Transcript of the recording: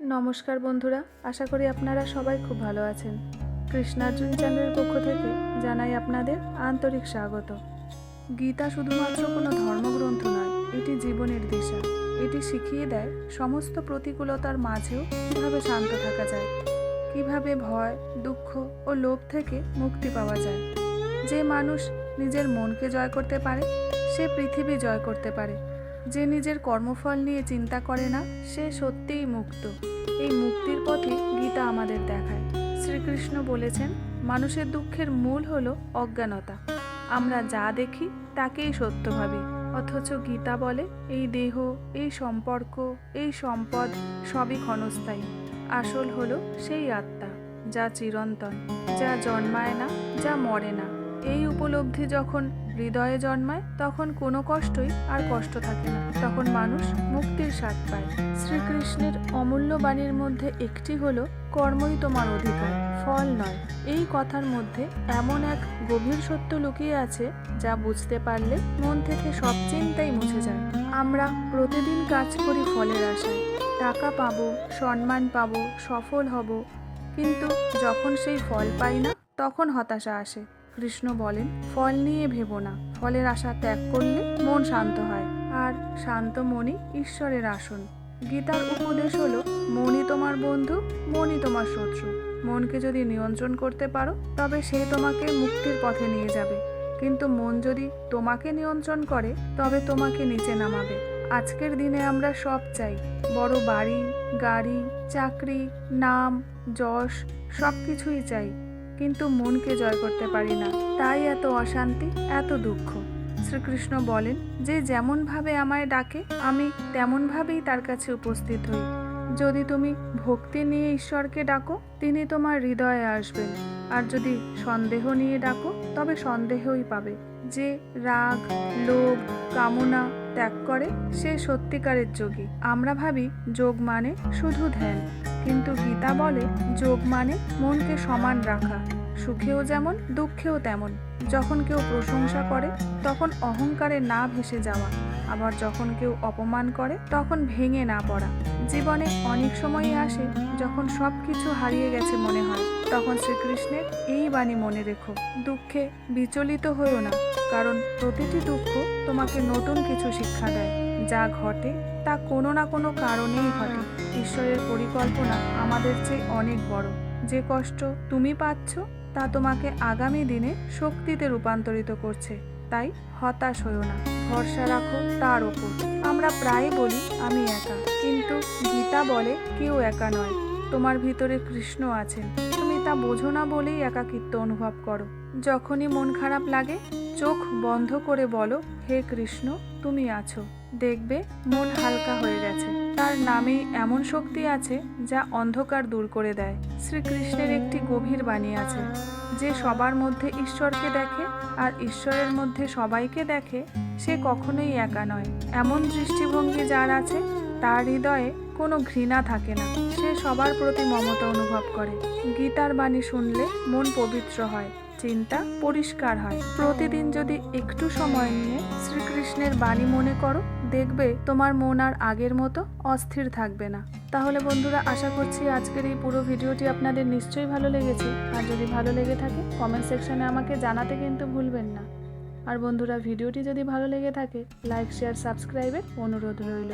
নমস্কার বন্ধুরা, আশা করি আপনারা সবাই খুব ভালো আছেন। কৃষ্ণার্জুন চ্যানেলের পক্ষ থেকে জানাই আপনাদের আন্তরিক স্বাগত। গীতা শুধুমাত্র কোনো ধর্মগ্রন্থ নয়, এটি জীবনের দিশা। এটি শিখিয়ে দেয় সমস্ত প্রতিকূলতার মাঝেও কীভাবে শান্ত থাকা যায়, কিভাবে ভয়, দুঃখ ও লোভ থেকে মুক্তি পাওয়া যায়। যে মানুষ নিজের মনকে জয় করতে পারে, সে পৃথিবী জয় করতে পারে। যে নিজের কর্মফল নিয়ে চিন্তা করে না, সে সত্যিই মুক্ত। এই মুক্তির পথে গীতা আমাদের দেখায়। শ্রীকৃষ্ণ বলেছেন, মানুষের দুঃখের মূল হলো অজ্ঞানতা। আমরা যা দেখি তাকেই সত্য ভাবি, অথচ গীতা বলে এই দেহ, এই সম্পর্ক, এই সম্পদ সবই ক্ষণস্থায়ী। আসল হলো সেই আত্মা, যা চিরন্তন, যা জন্মায় না, যা মরে না। এই উপলব্ধি যখন হৃদয়ে জন্মায়, তখন কোনো কষ্টই আর কষ্ট থাকে না। তখন মানুষ মুক্তির স্বাদ পায়। শ্রীকৃষ্ণের অমূল্য বাণীর মধ্যে একটি হলো, কর্মই তোমার অধিকার, ফল নয়। এই কথার মধ্যে এমন এক গভীর সত্য লুকিয়ে আছে, যা বুঝতে পারলে মন থেকে সব চিন্তাই মুছে যায়। আমরা প্রতিদিন কাজ করি ফলের আশায়, টাকা পাবো, সম্মান পাবো, সফল হব, কিন্তু যখন সেই ফল পাই না, তখন হতাশা আসে। কৃষ্ণ বলেন, ফল নিয়ে ভেবো না, ফলের আশা ত্যাগ করলে মন শান্ত হয়, আর শান্ত মনই ঈশ্বরের আসন। গীতার উপদেশ হলো, মনই তোমার বন্ধু, মনই তোমার শত্রু। মনকে যদি নিয়ন্ত্রণ করতে পারো, তবে সে তোমাকে মুক্তির পথে নিয়ে যাবে, কিন্তু মন যদি তোমাকে নিয়ন্ত্রণ করে, তবে তোমাকে নিচে নামাবে। আজকের দিনে আমরা সব চাই, বড় বাড়ি, গাড়ি, চাকরি, নাম, যশ, সব কিছুই চাই, কিন্তু মনকে জয় করতে পারি না। তাই এত অশান্তি, এত দুঃখ। শ্রীকৃষ্ণ বলেন, যে যেমনভাবে আমায় ডাকে, আমি তেমনভাবেই তার কাছে উপস্থিত হই। যদি তুমি ভক্তি নিয়ে ঈশ্বরকে ডাকো, তিনি তোমার হৃদয়ে আসবেন, আর যদি সন্দেহ নিয়ে ডাকো, তবে সন্দেহই পাবে। যে রাগ, লোভ, কামনা ত্যাগ করে, সে সত্যিকারের যোগী। আমরা ভাবি যোগ মানে শুধু ধ্যান, কিন্তু গীতা বলে যোগ মানে মনকে সমান রাখা, সুখেও যেমন দুঃখেও তেমন। যখন কেউ প্রশংসা করে, তখন অহংকারে না ভেসে যাওয়া, আবার যখন কেউ অপমান করে, তখন ভেঙে না পড়া। জীবনে অনেক সময়ই আসে যখন সব কিছু হারিয়ে গেছে মনে হয়, তখন শ্রীকৃষ্ণের এই বাণী মনে রেখো, দুঃখে বিচলিত হয়েও না, কারণ প্রতিটি দুঃখ তোমাকে নতুন কিছু শিক্ষা দেয়। যা ঘটে তা কোনো না কোনো কারণেই ঘটে। ঈশ্বরের পরিকল্পনা আমাদের চেয়ে অনেক বড়। যে কষ্ট তুমি পাচ্ছ, তা তোমাকে আগামী দিনে শক্তিতে রূপান্তরিত করছে। তাই হতাশ হয়ো না, ভরসা রাখো তার ওপর। আমরা প্রায় বলি আমি একা, কিন্তু গীতা বলে কেউ একা নয়, তোমার ভিতরে কৃষ্ণ আছেন। তুমি তা বোঝো না বলেই একাকিত্ব অনুভব করো। যখনই মন খারাপ লাগে, চোখ বন্ধ করে বলো, হে কৃষ্ণ, তুমি আছো। দেখবে মন হালকা হয়ে গেছে। তার নামেই এমন শক্তি আছে যা অন্ধকার দূর করে দেয়। শ্রীকৃষ্ণের একটি গভীর বাণী আছে, যে সবার মধ্যে ঈশ্বরকে দেখে আর ঈশ্বরের মধ্যে সবাইকে দেখে, সে কখনোই একা নয়। এমন দৃষ্টিভঙ্গি যার আছে, তার হৃদয়ে কোনো ঘৃণা থাকে না, সে সবার প্রতি মমতা অনুভব করে। গীতার বাণী শুনলে মন পবিত্র হয়, চিন্তা পরিষ্কার হয়। প্রতিদিন যদি একটু সময় নিয়ে শ্রীকৃষ্ণের বাণী মনে করো, দেখবে তোমার মন আর আগের মতো অস্থির থাকবে না। তাহলে বন্ধুরা, আশা করছি আজকের এই পুরো ভিডিওটি আপনাদের নিশ্চয়ই ভালো লেগেছে। আর যদি ভালো লেগে থাকে, কমেন্ট সেকশনে আমাকে জানাতে কিন্তু ভুলবেন না। আর বন্ধুরা, ভিডিওটি যদি ভালো লেগে থাকে, লাইক, শেয়ার, সাবস্ক্রাইবের অনুরোধ রইল।